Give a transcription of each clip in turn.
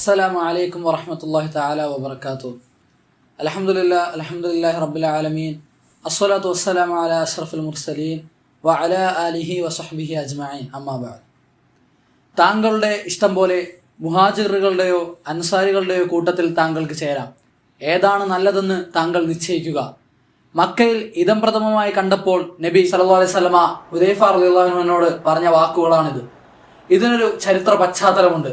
അസ്സലാമു അലൈക്കും വറഹ്മത്തുള്ളാഹി തആല വബറകാതുഹു. അൽഹംദുലില്ലാഹി റബ്ബിൽ ആലമീൻ. അസ്സലാത്തു വസ്സലാമു അലാ അഷ്റഫിൽ മുർസലീൻ വഅലാ ആലിഹി വസഹ്ബിഹി അജ്മഈൻ. അമ്മാ ബഅദ്. താങ്കളുടെ ഇഷ്ടം പോലെ മുഹാജിറുകളുടെയോ അൻസാരികളുടെയോ കൂട്ടത്തിൽ താങ്കൾക്ക് ചേരാം. ഏതാണ് നല്ലതെന്ന് താങ്കൾ നിശ്ചയിക്കുക. മക്കയിൽ ഇദം പ്രഥമമായി കണ്ടപ്പോൾ നബി സല്ലല്ലാഹു അലൈഹി വസല്ലമ ഹുദൈഫ റളിയല്ലാഹു അൻഹുവിനോട് പറഞ്ഞ വാക്കുകളാണിത്. ഇതിനൊരു ചരിത്ര പശ്ചാത്തലമുണ്ട്.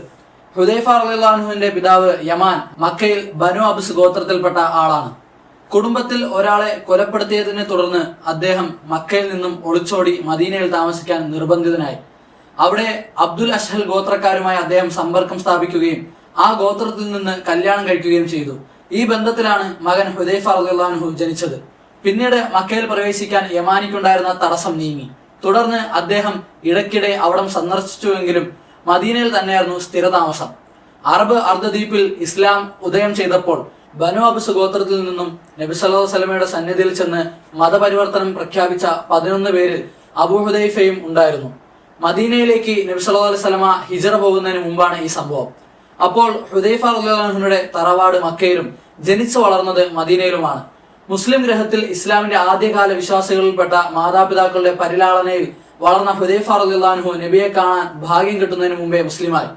ഹുദൈഫ റളിയല്ലാഹു അൻഹുവിന്റെ പിതാവ് യമാൻ മക്കയിൽ ബനു അബ്സ് ഗോത്രത്തിൽപ്പെട്ട ആളാണ്. കുടുംബത്തിൽ ഒരാളെ കൊലപ്പെടുത്തിയതിനെ തുടർന്ന് അദ്ദേഹം മക്കയിൽ നിന്നും ഒളിച്ചോടി മദീനയിൽ താമസിക്കാൻ നിർബന്ധിതനായി. അവിടെ അബ്ദുൽ അഷ്ഹൽ ഗോത്രക്കാരുമായി അദ്ദേഹം സമ്പർക്കം സ്ഥാപിക്കുകയും ആ ഗോത്രത്തിൽ നിന്ന് കല്യാണം കഴിക്കുകയും ചെയ്തു. ഈ ബന്ധത്തിലാണ് മകൻ ഹുദൈഫ റളിയല്ലാഹു അൻഹു ജനിച്ചത്. പിന്നീട് മക്കയിൽ പ്രവേശിക്കാൻ യമാനിക്കുണ്ടായിരുന്ന തടസ്സം നീങ്ങി. തുടർന്ന് അദ്ദേഹം ഇടയ്ക്കിടെ അവിടം സന്ദർശിച്ചുവെങ്കിലും മദീനയിൽ തന്നെയായിരുന്നു സ്ഥിരതാമസം. അറബ് അർദ്ധദ്വീപിൽ ഇസ്ലാം ഉദയം ചെയ്തപ്പോൾ ബനു അബ്സ് ഗോത്രത്തിൽ നിന്നും നബി സല്ലല്ലാഹു അലൈഹി വസല്ലമയുടെ സന്നിധിയിൽ ചെന്ന് മതപരിവർത്തനം പ്രഖ്യാപിച്ച 11 പേരിൽ അബൂ ഹുദൈഫയും ഉണ്ടായിരുന്നു. മദീനയിലേക്ക് നബി സല്ലല്ലാഹു അലൈഹി വസല്ലമ ഹിജ്റ പോകുന്നതിന് മുമ്പാണ് ഈ സംഭവം. അപ്പോൾ ഹുദൈഫ റളിയല്ലാഹു അൻഹുവിന്റെ തറവാട് മക്കയിലും ജനിച്ചു വളർന്നത് മദീനയിലുമാണ്. മുസ്ലിം ഗ്രഹത്തിൽ ഇസ്ലാമിന്റെ ആദ്യകാല വിശ്വാസികളിൽപ്പെട്ട മാതാപിതാക്കളുടെ പരിലാളനയിൽ വളർന്ന ഹുദൈഫ റളിയല്ലാഹു അൻഹു നബിയെ കാണാൻ ഭാഗ്യം കിട്ടുന്നതിന് മുമ്പേ മുസ്ലിമായി.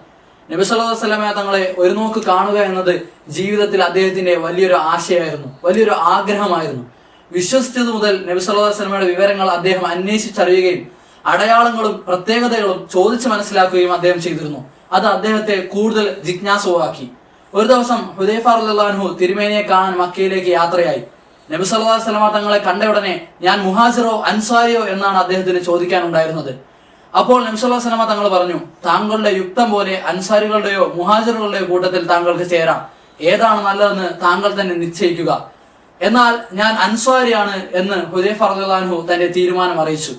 നബി സല്ലല്ലാഹു അലൈഹി വസല്ലമയെ തങ്ങളെ ഒരു നോക്ക് കാണുക എന്നത് ജീവിതത്തിൽ അദ്ദേഹത്തിന്റെ വലിയൊരു ആശയമായിരുന്നു, വലിയൊരു ആഗ്രഹമായിരുന്നു. വിശ്വസിച്ചതു മുതൽ നബി സല്ലല്ലാഹു അലൈഹി വസല്ലമയുടെ വിവരങ്ങൾ അദ്ദേഹം അന്വേഷിച്ചറിയുകയും അടയാളങ്ങളും പ്രത്യേകതകളും ചോദിച്ച് മനസ്സിലാക്കുകയും അദ്ദേഹം ചെയ്തിരുന്നു. അത് അദ്ദേഹത്തെ കൂടുതൽ ജിജ്ഞാസുവാക്കി. ഒരു ദിവസം ഹുദൈഫ റളിയല്ലാഹു അൻഹു തിരുമേനിയെ കാണാൻ മക്കയിലേക്ക് യാത്രയായി. നബി സല്ലല്ലാഹു അലൈഹി വസല്ലമ തങ്ങളെ കണ്ട ഉടനെ ഞാൻ മുഹാജിറോ അൻസാരിയോ എന്നാണ് അദ്ദേഹത്തിന് ചോദിക്കാനുണ്ടായിരുന്നത്. അപ്പോൾ നബി സല്ലല്ലാഹു അലൈഹി വസല്ലമ തങ്ങൾ പറഞ്ഞു, താങ്കളുടെ യുക്തം പോലെ അൻസാരികളുടെയോ മുഹാജിറുകളുടെയോ കൂട്ടത്തിൽ താങ്കൾക്ക് ചേരാം. ഏതാണ് നല്ലതെന്ന് താങ്കൾ തന്നെ നിശ്ചയിക്കുക. എന്നാൽ ഞാൻ അൻസാരിയാണ് എന്ന് ഹുദൈഫ റളിയല്ലാഹു അൻഹു തന്റെ തീരുമാനം അറിയിച്ചു.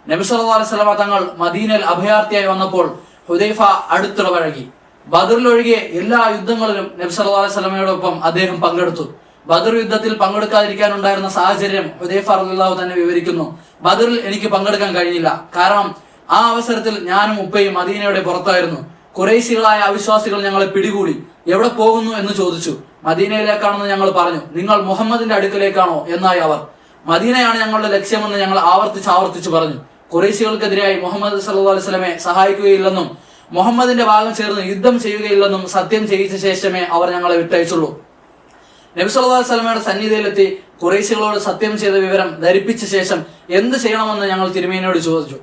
നബി സല്ലല്ലാഹു അലൈഹി വസല്ലമ തങ്ങൾ മദീനയിൽ അഭയാർത്ഥിയായി വന്നപ്പോൾ ഹുദൈഫ അടുത്തിടപഴകി. ബദറിലൊഴികെ എല്ലാ യുദ്ധങ്ങളിലും നബി സല്ലല്ലാഹു അലൈഹി വസല്ലമയോടൊപ്പം അദ്ദേഹം പങ്കെടുത്തു. ബദർ യുദ്ധത്തിൽ പങ്കെടുക്കാതിരിക്കാനുണ്ടായിരുന്ന സാഹചര്യം ഹുദൈഫ റളിയല്ലാഹു തന്നെ വിവരിക്കുന്നു. ബദറിൽ എനിക്ക് പങ്കെടുക്കാൻ കഴിഞ്ഞില്ല. കാരണം ആ അവസരത്തിൽ ഞാനും ഉപ്പയും മദീനയുടെ പുറത്തായിരുന്നു. ഖുറൈശികളായ അവിശ്വാസികൾ ഞങ്ങളെ പിടികൂടി. എവിടെ പോകുന്നു എന്ന് ചോദിച്ചു. മദീനയിലേക്കാണെന്ന് ഞങ്ങൾ പറഞ്ഞു. നിങ്ങൾ മുഹമ്മദിന്റെ അടുക്കലേക്കാണോ എന്നായി അവർ. മദീനയാണ് ഞങ്ങളുടെ ലക്ഷ്യമെന്ന് ഞങ്ങൾ ആവർത്തിച്ച് പറഞ്ഞു. ഖുറൈശികൾക്കെതിരായി മുഹമ്മദ് സല്ലല്ലാഹു അലൈഹി വസല്ലമയെ സഹായിക്കുകയില്ലെന്നും മുഹമ്മദിന്റെ ഭാഗം ചേർന്ന് യുദ്ധം ചെയ്യുകയില്ലെന്നും സത്യം ചെയ്യിച്ച ശേഷമേ അവർ ഞങ്ങളെ വിട്ടയച്ചുള്ളൂ. നബി സല്ലല്ലാഹു അലൈഹി വസല്ലമയുടെ സന്നിധിയിലെത്തി ഖുറൈശികളോട് സത്യം ചെയ്ത വിവരം ധരിപ്പിച്ച ശേഷം എന്ത് ചെയ്യണമെന്ന് ഞങ്ങൾ തിരുമേനിയോട് ചോദിച്ചു.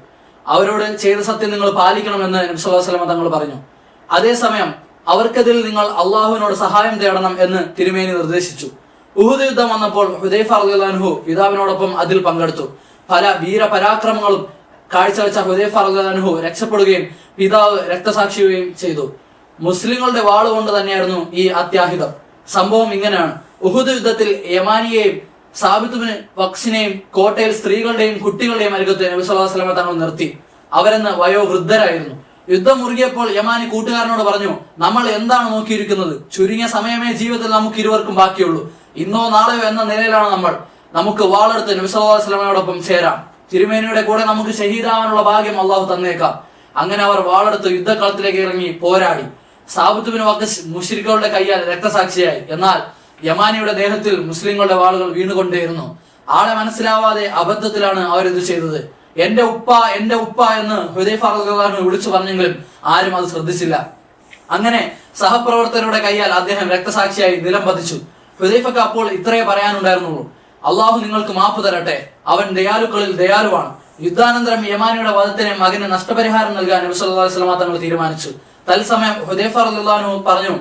അവരോട് ചെയ്ത സത്യം നിങ്ങൾ പാലിക്കണമെന്ന് നബി സല്ലല്ലാഹു അലൈഹി വസല്ലമ തങ്ങൾ പറഞ്ഞു. അതേസമയം അവർക്കതിൽ നിങ്ങൾ അള്ളാഹുവിനോട് സഹായം തേടണം എന്ന് തിരുമേനി നിർദ്ദേശിച്ചു. ഉഹുദ് യുദ്ധം വന്നപ്പോൾ ഹുദൈഫ റളിയല്ലാഹു അൻഹു പിതാവിനോടൊപ്പം അതിൽ പങ്കെടുത്തു. പല വീരപരാക്രമങ്ങളും കാഴ്ചവെച്ച ഹുദൈഫ റളിയല്ലാഹു അൻഹു രക്ഷപ്പെടുകയും പിതാവ് രക്തസാക്ഷിയുകയും ചെയ്തു. മുസ്ലിങ്ങളുടെ വാളുകൊണ്ട് തന്നെയായിരുന്നു ഈ അത്യാഹിതം. സംഭവം ഇങ്ങനെയാണ്. ഉഹുദ് യുദ്ധത്തിൽ യമാനിയെയും സാബിത്ത് ബിൻ വഖ്സിനെയും കോട്ടയിൽ സ്ത്രീകളുടെയും കുട്ടികളുടെയും അരികത്ത് നബി സല്ലല്ലാഹു അലൈഹി വസല്ലമ തങ്ങൾ നിർത്തി. അവരെന്ന് വയോവൃദ്ധരായിരുന്നു. യുദ്ധം മുറുകിയപ്പോൾ യമാനി കൂട്ടുകാരനോട് പറഞ്ഞു, നമ്മൾ എന്താണ് നോക്കിയിരിക്കുന്നത്? ചുരുങ്ങിയ സമയമേ ജീവിതത്തിൽ നമുക്ക് ഇരുവർക്കും ബാക്കിയുള്ളൂ. ഇന്നോ നാളെയോ എന്ന നിലയിലാണ് നമ്മൾ. നമുക്ക് വാളെടുത്ത് നബി സല്ലല്ലാഹു അലൈഹി വസല്ലമയോടൊപ്പം ചേരാം. തിരുമേനിയുടെ കൂടെ നമുക്ക് ഷഹീദാവാനുള്ള ഭാഗ്യം അള്ളാഹു തന്നേക്കാം. അങ്ങനെ അവർ വാളെടുത്ത് യുദ്ധക്കളത്തിലേക്ക് ഇറങ്ങി പോരാടി. സാബിത്ത് ബിൻ വഖ്സ് മുശ്രിക്കുകളുടെ കയ്യാൽ രക്തസാക്ഷിയായി. എന്നാൽ യമാനിയുടെ ദേഹത്തിൽ മുസ്ലിങ്ങളുടെ വാളുകൾ വീണുകൊണ്ടേയിരുന്നു. ആളെ മനസ്സിലാവാതെ അബദ്ധത്തിലാണ് അവരിത് ചെയ്തത്. എന്റെ ഉപ്പ എന്ന് ഹുദൈഫ റളിയല്ലാഹു അൻഹു വിളിച്ചു പറഞ്ഞെങ്കിലും ആരും അത് ശ്രദ്ധിച്ചില്ല. അങ്ങനെ സഹപ്രവർത്തകരുടെ കയ്യാൽ അദ്ദേഹം രക്തസാക്ഷിയായി നിലം പതിച്ചു. ഹുദൈഫക്ക് അപ്പോൾ ഇത്രയേ പറയാനുണ്ടായിരുന്നുള്ളൂ, അള്ളാഹു നിങ്ങൾക്ക് മാപ്പ് തരട്ടെ, അവൻ ദയാലുക്കളിൽ ദയാലുവാണ്. യുദ്ധാനന്തരം യമാനിയുടെ വധത്തിന് മകന് നഷ്ടപരിഹാരം നൽകാൻ നബി സല്ലല്ലാഹു അലൈഹി വസല്ലമ തങ്ങൾ തീരുമാനിച്ചു. തത്സമയം ഹുദൈഫ റളിയല്ലാഹു അൻഹു പറഞ്ഞു,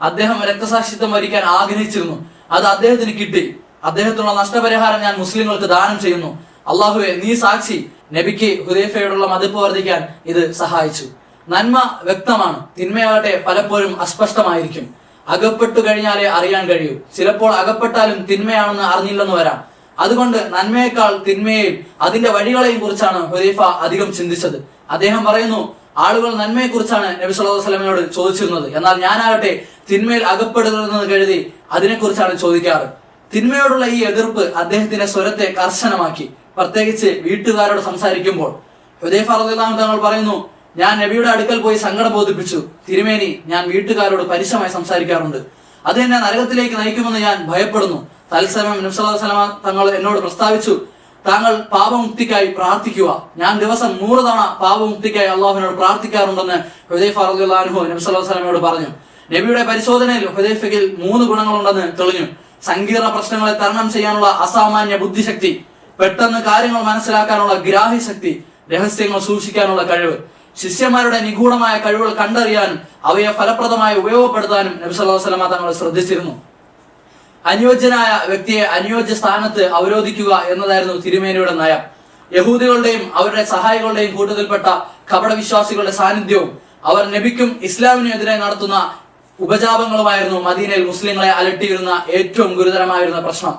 അദ്ദേഹം രക്തസാക്ഷിത്വം വരിക്കാൻ ആഗ്രഹിച്ചിരുന്നു. അത് അദ്ദേഹത്തിന് കിട്ടി. അദ്ദേഹത്തിനുള്ള നഷ്ടപരിഹാരം ഞാൻ മുസ്ലിങ്ങൾക്ക് ദാനം ചെയ്യുന്നു. അള്ളാഹുവെ, നീ സാക്ഷി. നബിക്ക് ഹുദൈഫയോടുള്ള മതിപ്പ് വർദ്ധിക്കാൻ ഇത് സഹായിച്ചു. നന്മ വ്യക്തമാണ്, തിന്മയാകട്ടെ പലപ്പോഴും അസ്പഷ്ടമായിരിക്കും. അകപ്പെട്ടു കഴിഞ്ഞാലേ അറിയാൻ കഴിയൂ. ചിലപ്പോൾ അകപ്പെട്ടാലും തിന്മയാണെന്ന് അറിഞ്ഞില്ലെന്ന് വരാം. അതുകൊണ്ട് നന്മയേക്കാൾ തിന്മയെയും അതിന്റെ വഴികളെയും കുറിച്ചാണ് ഹുദൈഫ അധികം ചിന്തിച്ചത്. അദ്ദേഹം പറയുന്നു, ആളുകൾ നന്മയെ കുറിച്ചാണ് നബി സല്ലല്ലാഹു അലൈഹി വസല്ലമയോട് ചോദിച്ചിരുന്നത്. എന്നാൽ ഞാനാകട്ടെ തിന്മയിൽ അകപ്പെടുന്നത് കരുതി അതിനെക്കുറിച്ചാണ് ചോദിക്കാറ്. തിന്മയോടുള്ള ഈ എതിർപ്പ് അദ്ദേഹത്തിന്റെ സ്വരത്തെ കർശനമാക്കി, പ്രത്യേകിച്ച് വീട്ടുകാരോട് സംസാരിക്കുമ്പോൾ. ഹുദൈഫ റളിയല്ലാഹു അൻഹു തങ്ങൾ പറയുന്നു, ഞാൻ നബിയുടെ അടുക്കൽ പോയി സങ്കടം ബോധിപ്പിച്ചു. തിരുമേനി, ഞാൻ വീട്ടുകാരോട് പരുഷമായി സംസാരിക്കാറുണ്ട്. അത് എന്നെ നരകത്തിലേക്ക് നയിക്കുമെന്ന് ഞാൻ ഭയപ്പെടുന്നു. തത്സമയം നബി സല്ലല്ലാഹു അലൈഹി വസല്ലം തങ്ങൾ എന്നോട് പ്രസ്താവിച്ചു, താങ്കൾ പാപമുക്തിക്കായി പ്രാർത്ഥിക്കുക. ഞാൻ ദിവസം 100 തവണ പാപമുക്തിക്കായി അള്ളാഹുവിനോട് പ്രാർത്ഥിക്കാറുണ്ടെന്ന് ഹുദൈഫ റളിയല്ലാഹു അൻഹു നബി സല്ലല്ലാഹു അലൈഹി വസല്ലമയോട് പറഞ്ഞു. നബിയുടെ പരിശോധനയിൽ ഹുദൈഫയ്ക്ക് 3 ഗുണങ്ങളുണ്ടെന്ന് തെളിഞ്ഞു. സങ്കീർണ പ്രശ്നങ്ങളെ തരണം ചെയ്യാനുള്ള അസാമാന്യ ബുദ്ധിശക്തി, പെട്ടെന്ന് കാര്യങ്ങൾ മനസ്സിലാക്കാനുള്ള ഗ്രാഹ്യശക്തി, രഹസ്യങ്ങൾ സൂക്ഷിക്കാനുള്ള കഴിവ്. ശിഷ്യന്മാരുടെ നിഗൂഢമായ കഴിവുകൾ കണ്ടറിയാനും അവയെ ഫലപ്രദമായി ഉപയോഗപ്പെടുത്താനും നബി സല്ലല്ലാഹു അലൈഹി വസല്ലം തങ്ങൾ ശ്രദ്ധിച്ചിരുന്നു. അനുയോജ്യനായ വ്യക്തിയെ അനുയോജ്യ സ്ഥാനത്ത് അവരോധിക്കുക എന്നതായിരുന്നു തിരുമേനിയുടെ നയം. യഹൂദികളുടെയും അവരുടെ സഹായികളുടെയും കൂട്ടത്തിൽപ്പെട്ട കപടവിശ്വാസികളുടെ സാന്നിധ്യവും അവർ നബിക്കും ഇസ്ലാമിനും എതിരെ നടത്തുന്ന ഉപജാപങ്ങളുമായിരുന്നു മദീനയിൽ മുസ്ലിങ്ങളെ അലട്ടിയിരുന്ന ഏറ്റവും ഗുരുതരമായിരുന്ന പ്രശ്നം.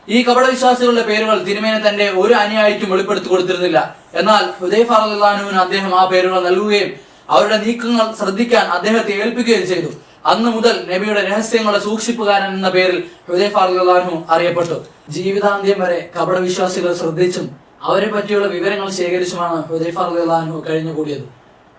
ഈ കപടവിശ്വാസികളുടെ പേരുകൾ തിരുമേനി തന്റെ ഒരു അനുയായിക്കും വെളിപ്പെടുത്തി കൊടുത്തിരുന്നില്ല. എന്നാൽ ഹുദൈഫ റളിയല്ലാഹു അൻഹുവിന് അദ്ദേഹം ആ പേരുകൾ നൽകുകയും അവരുടെ നീക്കങ്ങൾ ശ്രദ്ധിക്കാൻ അദ്ദേഹത്തെ ഏൽപ്പിക്കുകയും ചെയ്തു. അന്ന് മുതൽ നബിയുടെ രഹസ്യങ്ങളുടെ സൂക്ഷിപ്പുകാരൻ എന്ന പേരിൽ ഹുദൈഫ റളിയല്ലാഹു അൻഹു അറിയപ്പെട്ടു. ജീവിതാന്ത്യം വരെ കപടവിശ്വാസികൾ ശ്രദ്ധിച്ചും അവരെ പറ്റിയുള്ള വിവരങ്ങൾ ശേഖരിച്ചുമാണ് ഹുദൈഫ റളിയല്ലാഹു അൻഹു കഴിഞ്ഞുകൂടിയത്.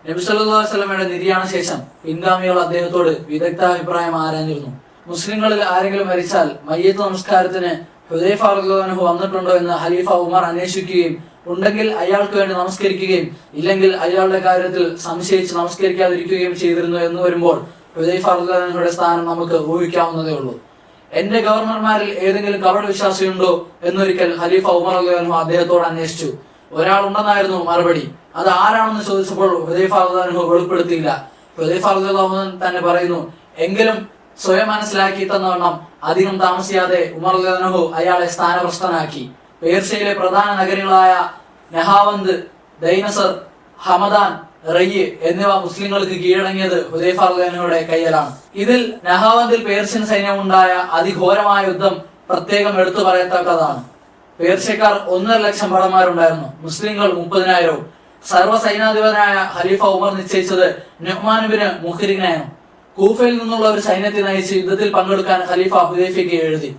നബി സല്ലല്ലാഹു അലൈഹി വസല്ലമയുടെ നിര്യാണ ശേഷം പിൻഗാമികൾ അദ്ദേഹത്തോട് വിദഗ്ധ അഭിപ്രായം ആരാഞ്ഞിരുന്നു. മുസ്ലിങ്ങളിൽ ആരെങ്കിലും മരിച്ചാൽ മയ്യത്ത് നമസ്കാരത്തിന് ഹുദൈഫ റളിയല്ലാഹു അൻഹു വന്നിട്ടുണ്ടോ എന്ന് ഖലീഫ ഉമർ അന്വേഷിക്കുകയും ഉണ്ടെങ്കിൽ അയാൾക്ക് വേണ്ടി നമസ്കരിക്കുകയും ഇല്ലെങ്കിൽ അയാളുടെ കാര്യത്തിൽ സംശയിച്ച് നമസ്കരിക്കാതിരിക്കുകയും ചെയ്തിരുന്നു എന്ന് വരുമ്പോൾ ഹുദൈഫ റളിയല്ലാഹു അൻഹുവിന്റെ സ്ഥാനം നമുക്ക് ഊഹിക്കാവുന്നതേ ഉള്ളൂ. എന്റെ ഗവർണർമാരിൽ ഏതെങ്കിലും കപട വിശ്വാസിയുണ്ടോ എന്നൊരിക്കൽ ഖലീഫ ഉമർ റളിയല്ലാഹു അൻഹു അദ്ദേഹത്തോട് അന്വേഷിച്ചു. ഒരാളുണ്ടെന്നായിരുന്നു മറുപടി. അത് ആരാണെന്ന് ചോദിച്ചപ്പോൾ ഹുദൈഫ റളിയല്ലാഹു അൻഹു വെളിപ്പെടുത്തിയില്ല. ഹുദൈഫ റളിയല്ലാഹു അൻഹു തന്നെ പറയുന്നു, എങ്കിലും സ്വയം മനസ്സിലാക്കി തന്നവണ്ണം അധികം താമസിയാതെ ഉമർ റളിയല്ലാഹു അൻഹു അയാളെ സ്ഥാനഭ്രഷ്ടനാക്കി. പേർഷ്യയിലെ പ്രധാന നഗരങ്ങളായ നഹാവന്ത്, ദൈനസർ, ഹമദാൻ, റയ്യ് എന്നിവ മുസ്ലിങ്ങൾക്ക് കീഴടങ്ങിയത് ഹുദൈഫ റളിയല്ലാഹു അൻഹുവിന്റെ കയ്യിലാണ്. ഇതിൽ നഹാവന്തിൽ പേർഷ്യൻ സൈന്യമുണ്ടായ അതിഘോരമായ യുദ്ധം പ്രത്യേകം എടുത്തു പറയത്തക്കതാണ്. പേർഷ്യക്കാർ 1.5 ലക്ഷം ഭടന്മാരുണ്ടായിരുന്നു, മുസ്ലിങ്ങൾ 30,000. സർവ്വ സൈനാധിപനായ ഖലീഫ ഉമർ നിശ്ചയിച്ചത് നുഅ്മാൻ ഇബ്നു മുഖ്രിഖിനെയായിരുന്നു. കൂഫയിൽ നിന്നുള്ള ഒരു സൈന്യത്തെ നയിച്ച് യുദ്ധത്തിൽ പങ്കെടുക്കാൻ ഖലീഫ ഹുദൈഫയ്ക്ക് എഴുതി.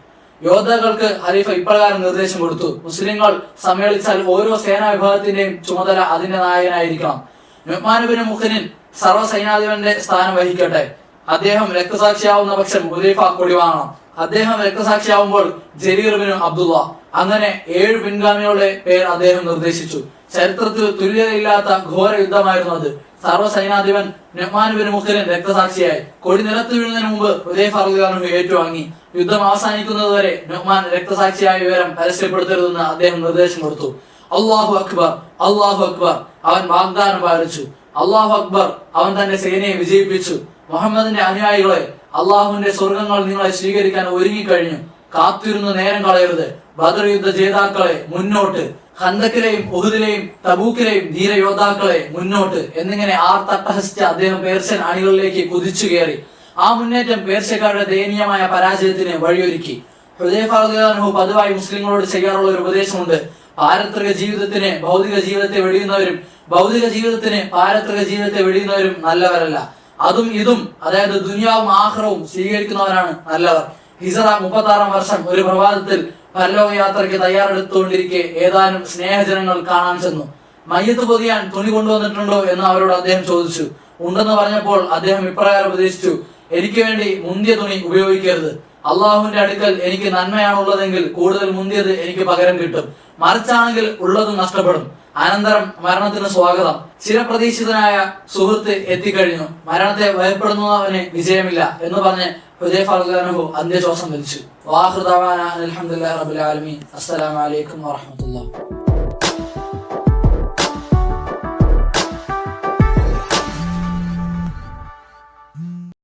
യോദ്ധാക്കൾക്ക് ഖലീഫ ഇപ്രകാരം നിർദ്ദേശം കൊടുത്തു: മുസ്ലിങ്ങൾ സമ്മേളിച്ചാൽ ഓരോ സേനാ വിഭാഗത്തിന്റെയും ചുമതല അതിന്റെ നായകനായിരിക്കണം. നുഅ്മാൻ ഇബ്നു മുഖ്രിഖ് സർവ്വ സൈനാധിപന്റെ സ്ഥാനം വഹിക്കട്ടെ. അദ്ദേഹം രക്തസാക്ഷിയാവുന്ന പക്ഷം ഹുദൈഫ കൊടിവാങ്ങണം. അദ്ദേഹം രക്തസാക്ഷിയാവുമ്പോൾ ജരീർ ഇബ്നു അബ്ദുള്ള. അങ്ങനെ 7 പിൻഗാമികളുടെ പേർ അദ്ദേഹം നിർദ്ദേശിച്ചു. ചരിത്രത്തിൽ തുല്യതയില്ലാത്ത ഘോര യുദ്ധമായിരുന്നു അത്. സർവ്വ സൈനാധിപൻ നുഅ്മാൻ ഇബ്നു മുഖ്രിഖ് രക്തസാക്ഷിയായി. കൊടി നിലത്ത് വീഴുന്നതിന് മുമ്പ് ഹുദൈഫ റളിയല്ലാഹു അൻഹു ഏറ്റുവാങ്ങി. യുദ്ധം അവസാനിക്കുന്നതുവരെ നുഅ്മാൻ രക്തസാക്ഷിയായ വിവരം പരസ്യപ്പെടുത്തരുതെന്ന് അദ്ദേഹം നിർദ്ദേശം കൊടുത്തു. അല്ലാഹു അക്ബർ, അല്ലാഹു അക്ബർ, അവൻ വാഗ്ദാനം പാലിച്ചു. അല്ലാഹു അക്ബർ, അവൻ തന്റെ സേനയെ വിജയിപ്പിച്ചു. മുഹമ്മദിന്റെ അനുയായികളെ, അള്ളാഹുവിന്റെ സ്വർഗങ്ങൾ നിങ്ങളെ സ്വീകരിക്കാൻ ഒരുങ്ങിക്കഴിഞ്ഞു. കാത്തിരുന്ന് നേരം കളയരുത്. ബദർ യുദ്ധ ജേതാക്കളെ മുന്നോട്ട്, ഖന്തക്കിലെയും ഉഹുദിലെയും തബൂക്കിലെയും ധീരയോദ്ധാക്കളെ മുന്നോട്ട് എന്നിങ്ങനെ ആർത്തട്ടഹസിച്ച അദ്ദേഹം പേർഷ്യൻ അണികളിലേക്ക് കുതിച്ചു കയറി. ആ മുന്നേറ്റം പേർഷ്യക്കാരുടെ ദയനീയമായ പരാജയത്തിന് വഴിയൊരുക്കി. ഹുദൈഫ റളിയല്ലാഹു അൻഹു പതിവായി മുസ്ലിങ്ങളോട് ചെയ്യാറുള്ള ഒരു ഉപദേശമുണ്ട്: പാരത്രിക ജീവിതത്തിന് ഭൗതിക ജീവിതത്തെ വെടിയുന്നവരും ഭൗതിക ജീവിതത്തിന് പാരത്രിക ജീവിതത്തെ വെടിയുന്നവരും നല്ലവരല്ല. അതും ഇതും, അതായത് ദുനിയാവും ആഖിറവും സ്വീകരിക്കുന്നവരാണ് നല്ലവർ. ഹിജ്റ 36 വർഷം ഒരു പ്രഭാതത്തിൽ പരലോക യാത്രയ്ക്ക് തയ്യാറെടുത്തുകൊണ്ടിരിക്കെ ഏതാനും സ്നേഹജനങ്ങൾ കാണാൻ ചെന്നു. മയ്യത്ത് പൊതിയാൻ തുണി കൊണ്ടുവന്നിട്ടുണ്ടോ എന്ന് അവരോട് അദ്ദേഹം ചോദിച്ചു. ഉണ്ടെന്ന് പറഞ്ഞപ്പോൾ അദ്ദേഹം ഇപ്രകാരം ഉപദേശിച്ചു: എനിക്ക് വേണ്ടി മുന്തിയ തുണി ഉപയോഗിക്കരുത്. അള്ളാഹുവിന്റെ അടുക്കൽ എനിക്ക് നന്മയാണുള്ളതെങ്കിൽ കൂടുതൽ മുന്തിയത് എനിക്ക് പകരം കിട്ടും. മറിച്ചാണെങ്കിൽ ഉള്ളതും നഷ്ടപ്പെടും. അനന്തരം മരണത്തിന് സ്വാഗതം. ചിരപ്രതീക്ഷിതനായ സുഹൃത്ത് എത്തിക്കഴിഞ്ഞു. മരണത്തെ ഭയപ്പെടുന്നവന് വിജയമില്ല എന്ന് പറഞ്ഞ് ഹുദൈഫ റളിയല്ലാഹു അൻഹു അന്ത്യശ്വാസം വലിച്ചു. വാഖിറു ദഅവാനാ അൽഹംദുലില്ലാഹി റബ്ബിൽ ആലമീൻ. അസ്സലാമു അലൈക്കും വറഹ്മത്തുള്ളാഹി.